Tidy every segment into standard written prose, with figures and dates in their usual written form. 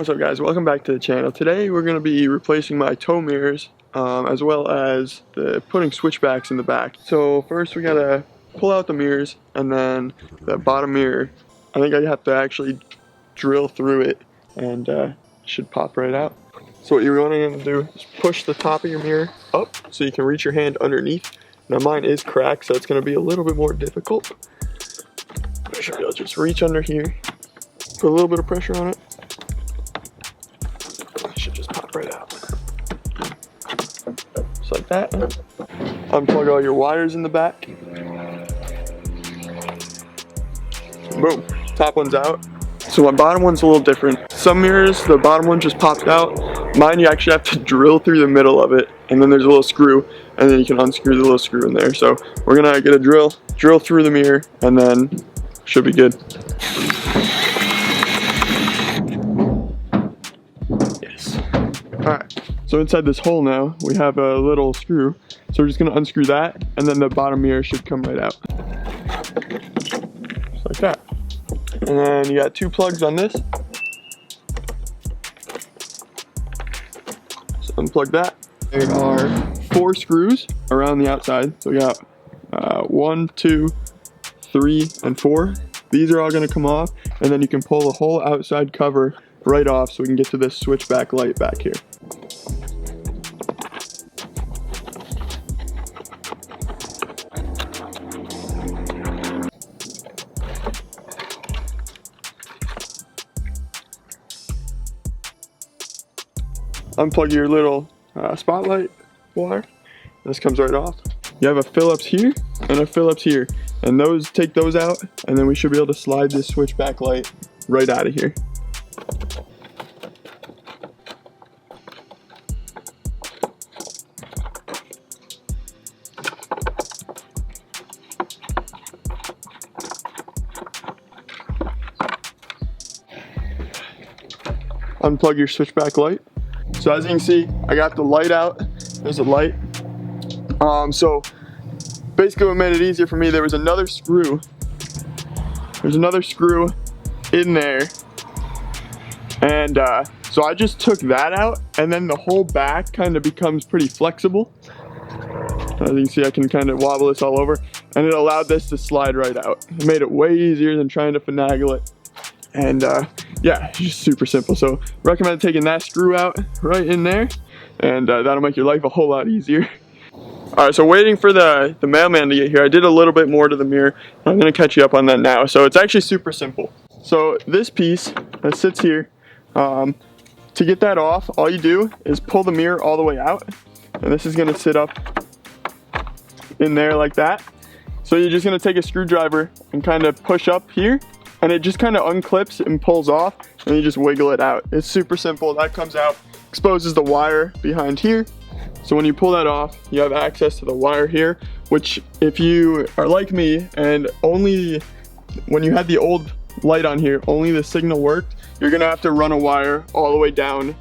What's up guys, welcome back to the channel. Today we're going to be replacing my tow mirrors as well as putting switchbacks in the back. So first we got to pull out the mirrors, and then the bottom mirror, I think I have to actually drill through it, and it should pop right out. So what you're wanting to do is push the top of your mirror up so you can reach your hand underneath. Now mine is cracked, so it's going to be a little bit more difficult. I should be able to just reach under here, put a little bit of pressure on it. Should just pop right out. Just like that. Unplug all your wires in the back. Boom. Top one's out. So my bottom one's a little different. Some mirrors, the bottom one just popped out. Mine, you actually have to drill through the middle of it, and then there's a little screw, and then you can unscrew the little screw in there. So we're gonna get a drill through the mirror, and then should be good. Alright, so inside this hole now, we have a little screw. So we're just going to unscrew that, and then the bottom mirror should come right out. Just like that. And then you got two plugs on this. So unplug that. There are 4 screws around the outside. So we got 1, 2, 3, and 4. These are all going to come off, and then you can pull the whole outside cover right off so we can get to this switchback light back here. Unplug your little spotlight wire. This comes right off. You have a Phillips here and a Phillips here, and take those out, and then we should be able to slide this switchback light right out of here. Unplug your switchback light. So as you can see, I got the light out. There's a light. So basically what made it easier for me, there was another screw. There's another screw in there. And so I just took that out, and then the whole back kind of becomes pretty flexible. As you can see, I can kind of wobble this all over, and it allowed this to slide right out. It made it way easier than trying to finagle it. And yeah, it's just super simple. So recommend taking that screw out right in there, and that'll make your life a whole lot easier. Alright, so waiting for the mailman to get here, I did a little bit more to the mirror. I'm going to catch you up on that now. So it's actually super simple. So this piece that sits here, to get that off, all you do is pull the mirror all the way out, and this is going to sit up in there like that. So you're just going to take a screwdriver and kind of push up here, and it just kind of unclips and pulls off, and you just wiggle it out. It's super simple. That comes out, exposes the wire behind here. So when you pull that off, you have access to the wire here, which if you are like me and only when you had the old light on here, only the signal worked, you're gonna have to run a wire all the way down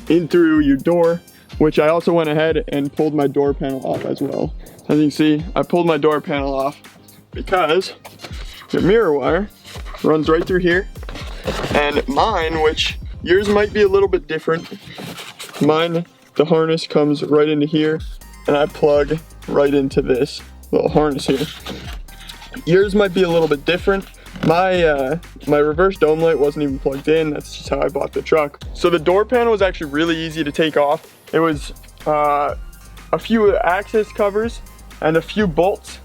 in through your door, which I also went ahead and pulled my door panel off as well. As you can see, I pulled my door panel off because your mirror wire runs right through here, and mine, which yours might be a little bit different, mine, the harness comes right into here, and I plug right into this little harness here. Yours might be a little bit different. My reverse dome light wasn't even plugged in. That's just how I bought the truck. So the door panel was actually really easy to take off. It was a few access covers and a few bolts,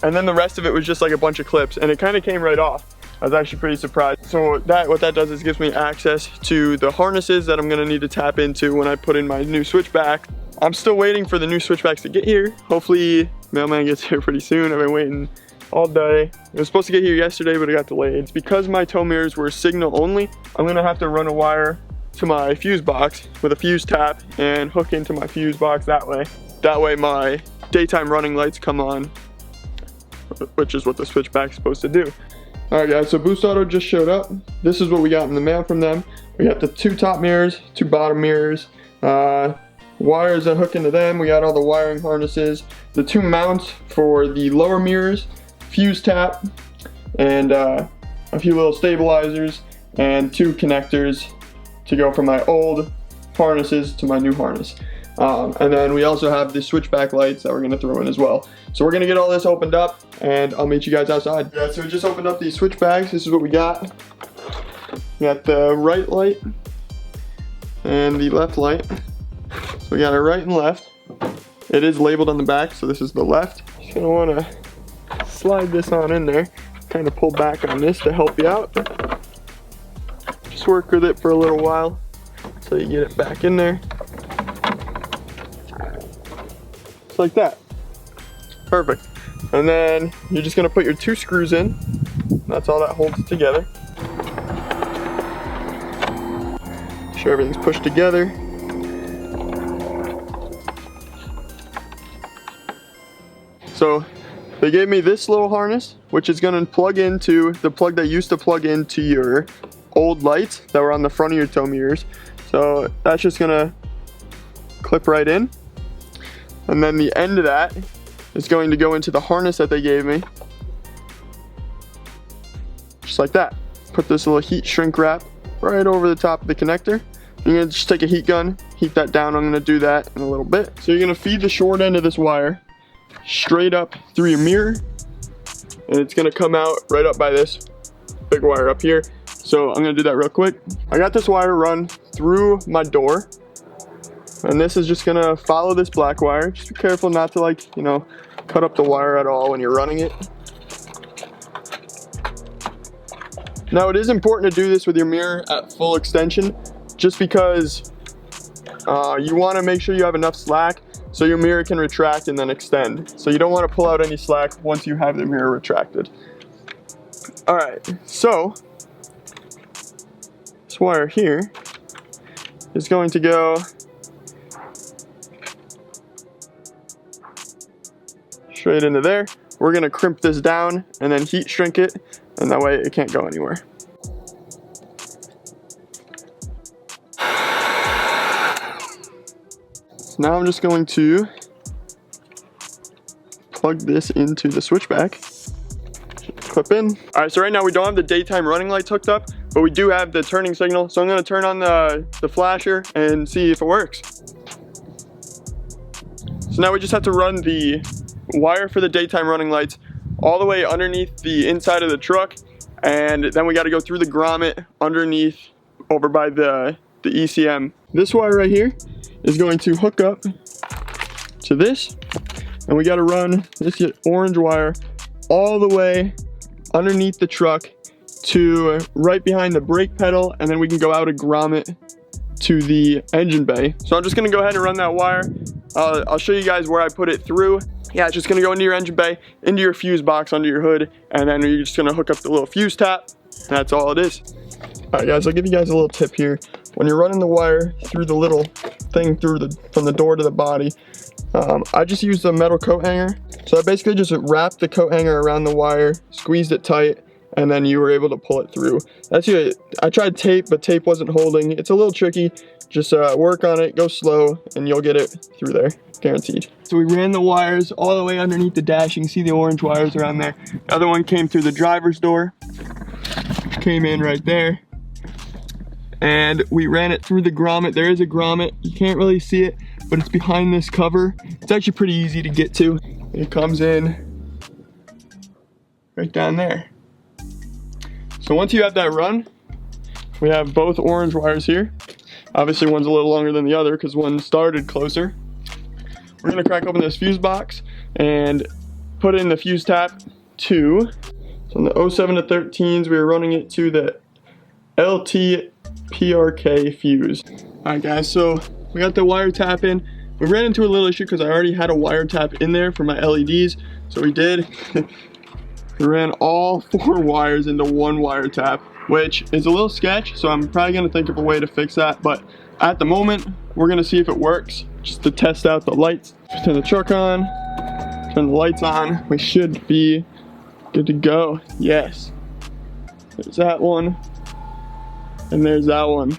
and then the rest of it was just like a bunch of clips, and it kind of came right off. I was actually pretty surprised. So what that does is gives me access to the harnesses that I'm gonna need to tap into when I put in my new switchback. I'm still waiting for the new switchbacks to get here. Hopefully mailman gets here pretty soon. I've been waiting all day. It was supposed to get here yesterday, but it got delayed. It's because my tow mirrors were signal only. I'm gonna have to run a wire to my fuse box with a fuse tap and hook into my fuse box that way. That way my daytime running lights come on, which is what the switchback's supposed to do. Alright guys, so Boost Auto just showed up. This is what we got in the mail from them. We got the 2 top mirrors, 2 bottom mirrors, wires that hook into them. We got all the wiring harnesses, the 2 mounts for the lower mirrors, fuse tap, and a few little stabilizers, and 2 connectors to go from my old harnesses to my new harness. And then we also have the switchback lights that we're gonna throw in as well. So we're gonna get all this opened up and I'll meet you guys outside. Yeah, so we just opened up these switchbacks. This is what we got. We got the right light and the left light. So we got our right and left. It is labeled on the back, so this is the left. Just gonna wanna slide this on in there. Kind of pull back on this to help you out. Just work with it for a little while until you get it back in there. Just like that. Perfect. And then you're just gonna put your 2 screws in. That's all that holds it together. Make sure everything's pushed together. So they gave me this little harness, which is gonna plug into the plug that used to plug into your old lights that were on the front of your tow mirrors. So that's just gonna clip right in. And then the end of that is going to go into the harness that they gave me. Just like that. Put this little heat shrink wrap right over the top of the connector. You're gonna just take a heat gun, heat that down. I'm gonna do that in a little bit. So you're gonna feed the short end of this wire straight up through your mirror, and it's gonna come out right up by this big wire up here. So I'm gonna do that real quick. I got this wire run through my door, and this is just gonna follow this black wire. Just be careful not to, like, you know, cut up the wire at all when you're running it. Now it is important to do this with your mirror at full extension, just because you wanna make sure you have enough slack so your mirror can retract and then extend. So you don't want to pull out any slack once you have the mirror retracted. All right, so this wire here is going to go straight into there. We're gonna crimp this down and then heat shrink it, and that way it can't go anywhere. Now I'm just going to plug this into the switchback. Clip in. All right, so right now we don't have the daytime running lights hooked up, but we do have the turning signal. So I'm gonna turn on the flasher and see if it works. So now we just have to run the wire for the daytime running lights all the way underneath the inside of the truck, and then we gotta go through the grommet underneath over by the ECM. This wire right here is going to hook up to this, and we got to run this orange wire all the way underneath the truck to right behind the brake pedal, and then we can go out a grommet to the engine bay. So I'm just going to go ahead and run that wire. I'll show you guys where I put it through. Yeah, it's just going to go into your engine bay, into your fuse box under your hood, and then you're just going to hook up the little fuse tap. That's all it is. All right, guys, I'll give you guys a little tip here. When you're running the wire through the little thing from the door to the body, I just used a metal coat hanger. So I basically just wrapped the coat hanger around the wire, squeezed it tight, and then you were able to pull it through. That's it. I tried tape, but tape wasn't holding. It's a little tricky. Just work on it, go slow, and you'll get it through there, guaranteed. So we ran the wires all the way underneath the dash. You can see the orange wires around there. The other one came through the driver's door, came in right there. And we ran it through the grommet. There is a grommet. You can't really see it, but it's behind this cover. It's actually pretty easy to get to. It comes in right down there. So once you have that run, we have both orange wires here. Obviously one's a little longer than the other because one started closer. We're gonna crack open this fuse box and put in the fuse tap 2. So on the 07 to 13s, we were running it to the LT PRK fuse. Alright guys, so we got the wire tap in. We ran into a little issue because I already had a wire tap in there for my LEDs. So we did. We ran all 4 wires into one wire tap, which is a little sketch, so I'm probably gonna think of a way to fix that. But at the moment, we're gonna see if it works, just to test out the lights. Turn the truck on, turn the lights on. We should be good to go. Yes. There's that one. And there's that one.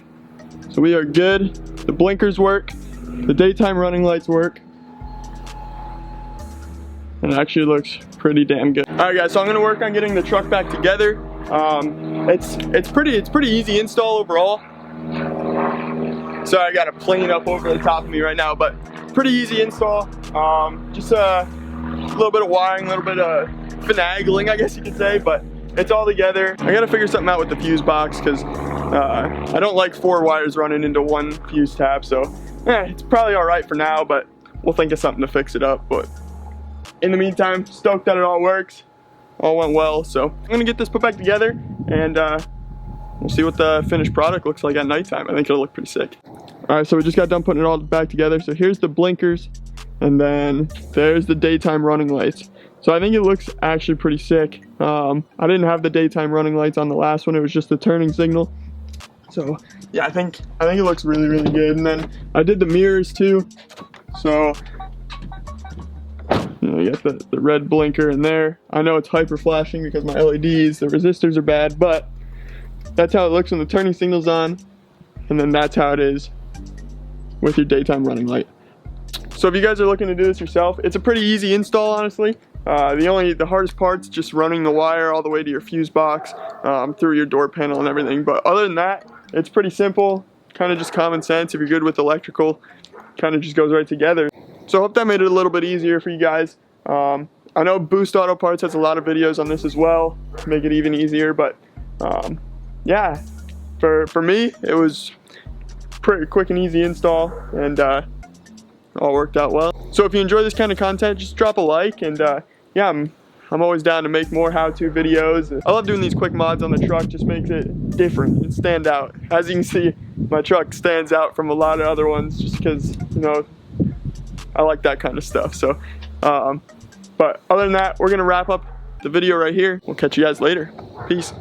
So we are good. The blinkers work. The daytime running lights work. And it actually looks pretty damn good. All right guys, so I'm gonna work on getting the truck back together. It's pretty easy install overall. Sorry, I got a plane up over the top of me right now, but pretty easy install. Just a little bit of wiring, a little bit of finagling, I guess you could say, but it's all together. I gotta figure something out with the fuse box because I don't like 4 wires running into 1 fuse tab, so it's probably all right for now, but we'll think of something to fix it up. But in the meantime, stoked that it all works. All went well, so I'm gonna get this put back together and we'll see what the finished product looks like at nighttime. I think it'll look pretty sick. All right, so we just got done putting it all back together. So here's the blinkers, and then there's the daytime running lights. So I think it looks actually pretty sick. I didn't have the daytime running lights on the last one. It was just the turning signal. So yeah, I think it looks really, really good. And then I did the mirrors too. So you know, you got the red blinker in there. I know it's hyper flashing because my LEDs, the resistors are bad, but that's how it looks when the turning signal's on. And then that's how it is with your daytime running light. So if you guys are looking to do this yourself, it's a pretty easy install, honestly. The hardest part's just running the wire all the way to your fuse box, through your door panel and everything. But other than that, it's pretty simple, kind of just common sense. If you're good with electrical, kind of just goes right together. So I hope that made it a little bit easier for you guys. I know Boost Auto Parts has a lot of videos on this as well to make it even easier, but yeah, for me, it was pretty quick and easy install, and all worked out well. So if you enjoy this kind of content, just drop a like, and yeah, I'm always down to make more how-to videos. I love doing these quick mods on the truck, just makes it different and stand out. As you can see, my truck stands out from a lot of other ones just because, you know, I like that kind of stuff. So, but other than that, we're gonna wrap up the video right here. We'll catch you guys later. Peace.